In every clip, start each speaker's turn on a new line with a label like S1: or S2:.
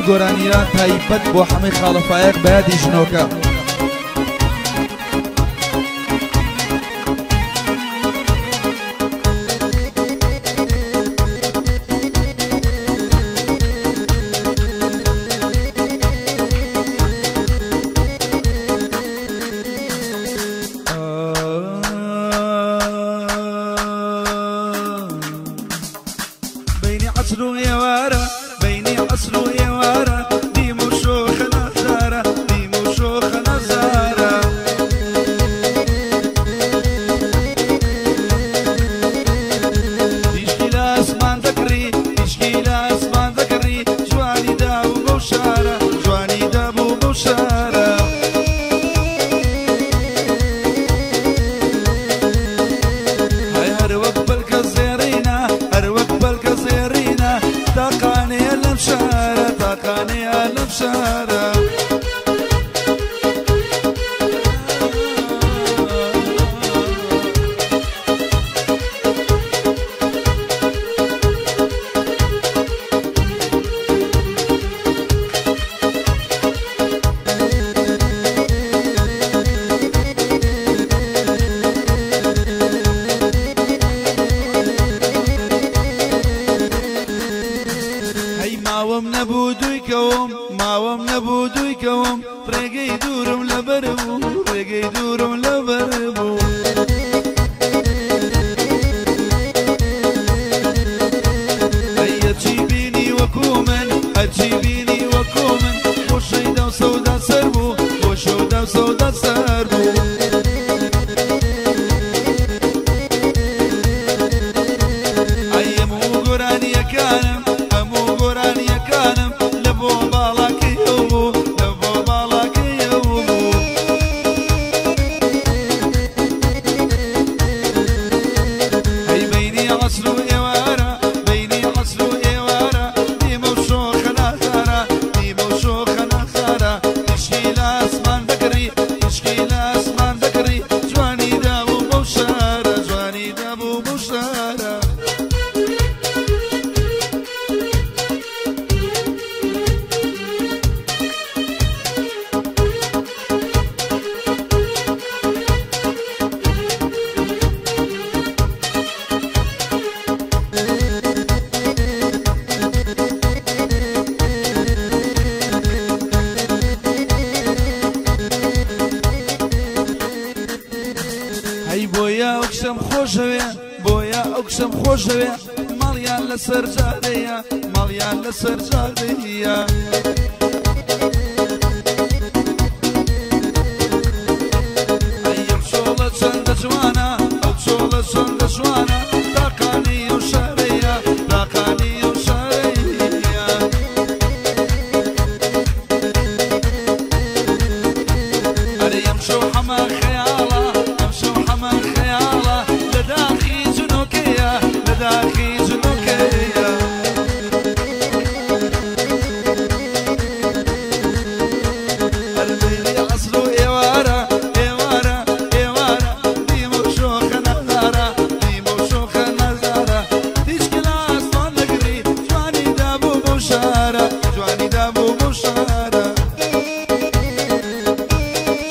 S1: گۆرانیان تایبەت بۆ هەمووی خاڵەفایەک بەیادی ژنۆکە.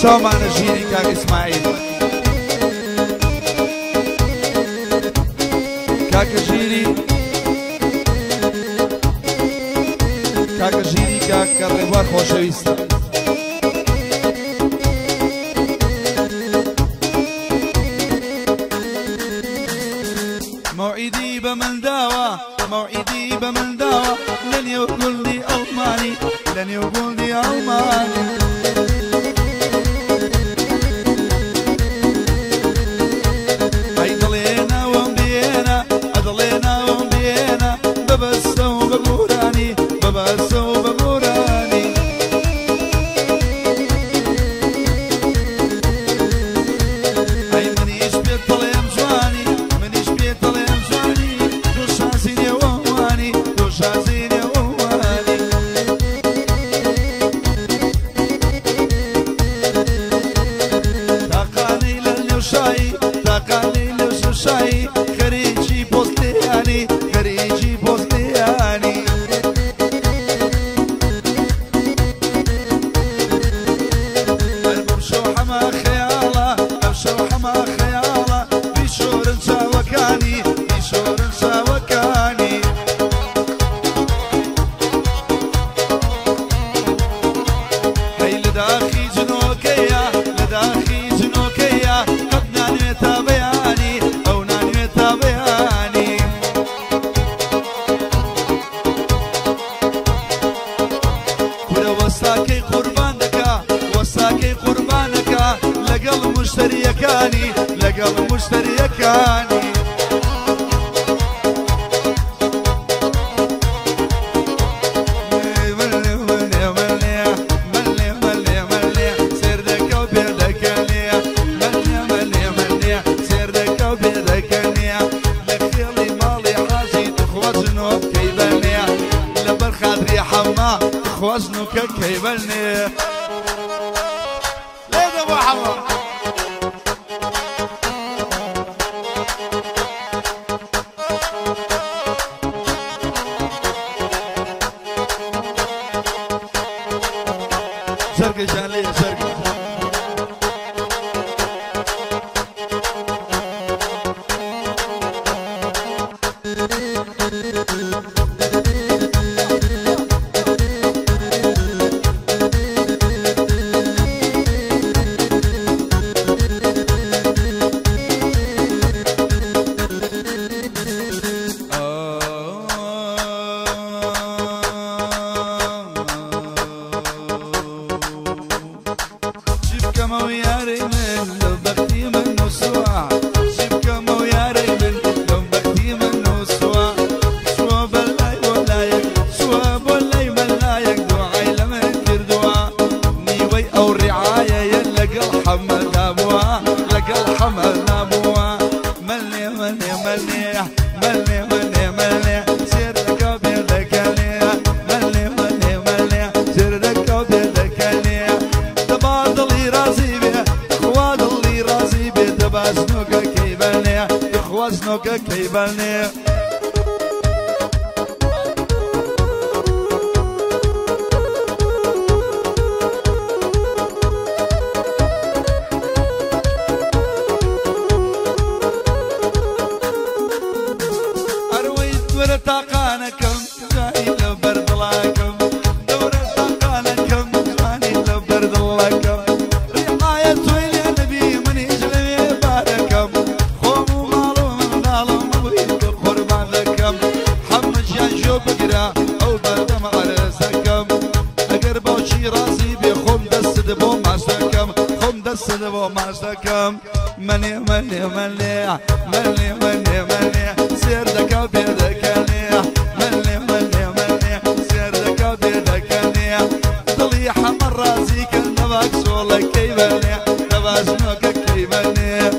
S1: شامانە ژیری کاک ئیسماعیل کاکە ژیری کاکە ڕێبوار خۆشەویستە موعیدی بە من داوە لە نێو گوڵی ئەڵمانی
S2: لقل مشتريكاني خوزنك كيبلني ليد ابو حمر شرقي شاليه شرقي خوزنك كيبلني أرويت ورتاقانكم جاني لبرد لكم دور تاقانكم جاني لبرد لكم رعاية ويلي نبي من يجلي باركم حمد شاشو بقرا او بدم عرسكم اگر باشي راسي بخم دست دبو ماسكم خم دست دبو ماسكم مني مني مني مني مني مني سير دكا بيدكني مني مني مني سير دكا بيدكني ضلي حمر راسي كنبك سولك كيبني نبازنك كيبني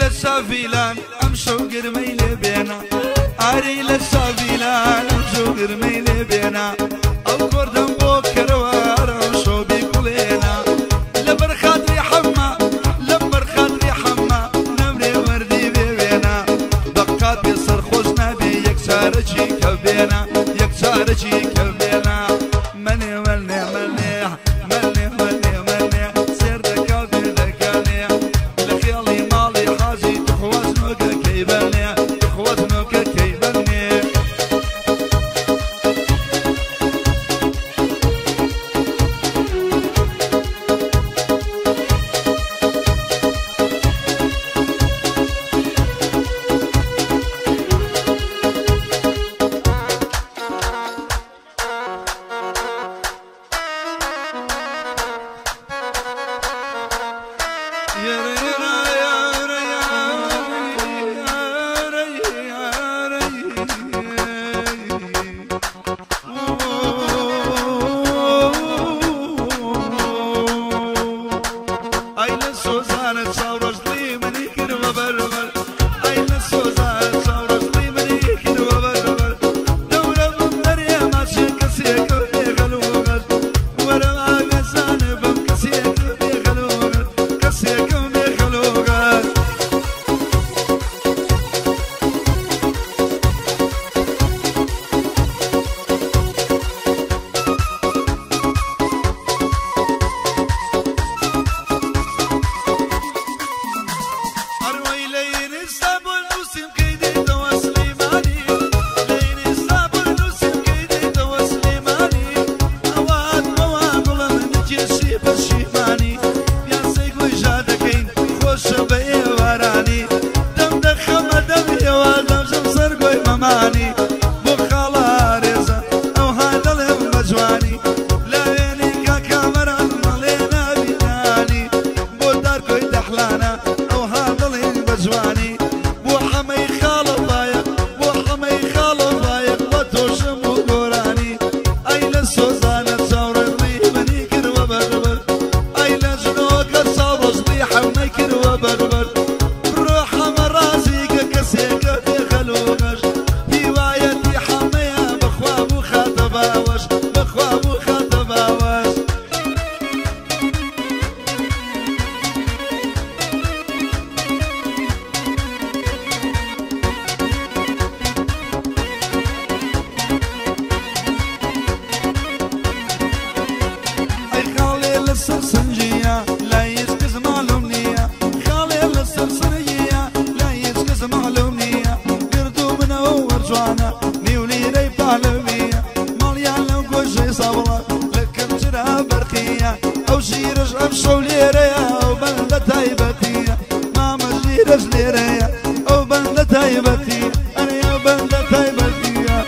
S2: للسافيلان امشوا قرميلي بينا اري للسافيلان امشوا قرميلي بينا القردن بوكر وارمشوا بكلينا لبر خاطري حما لبر خاطري حما نمري وردي بينا دقات بيصر خوشنا بي يكسارجي كبينا يكسارجي كبينا مني مني مني مني مني مني سير دكا بيدكاني لخيالي مالي حاجي خوزنك كيبني خوزنك كيبني دخلانا او هذا البجواني بو حمي خالفايق بو حمي خالفايق وتوشم وقراني اي للسوزانة تصورني مني كر وبربر اي لجنوك تصورش لي حمي كر وبربر روح مرازيك كسيك تخلوغش هوايتي حميها بخواب وخاطباوش بخواب وخاطباوش السرسنجية لا يسكز معلومنية خالي السرسنجية لا يسكز معلومنية قردو من أول جوانا نيولي ري بعلمية ماليان لو كوشي صبرا لكن جرها برقية أو شيرج أمشو ليريا أو بلدة تايبتية ما مجيرج ليريا أو بلدة تايبتية أنا يا بلدة تايبتية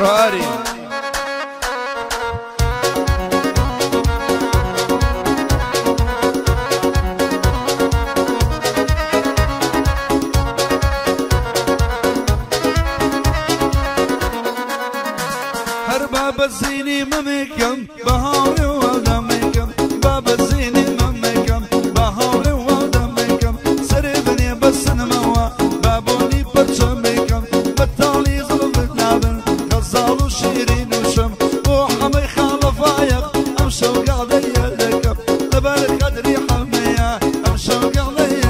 S1: راري
S2: هر باب الزيني ممكم بهاري ودمكم باب الزيني ممكم بهاري ودمكم سربني بس نموا بابوني برشمكم بالتالي ظلمتنا بن غزال وشيرين وشم وحمي خالفايق امشوا قاعد يلكم لبالك قدري حمية امشوا قاعد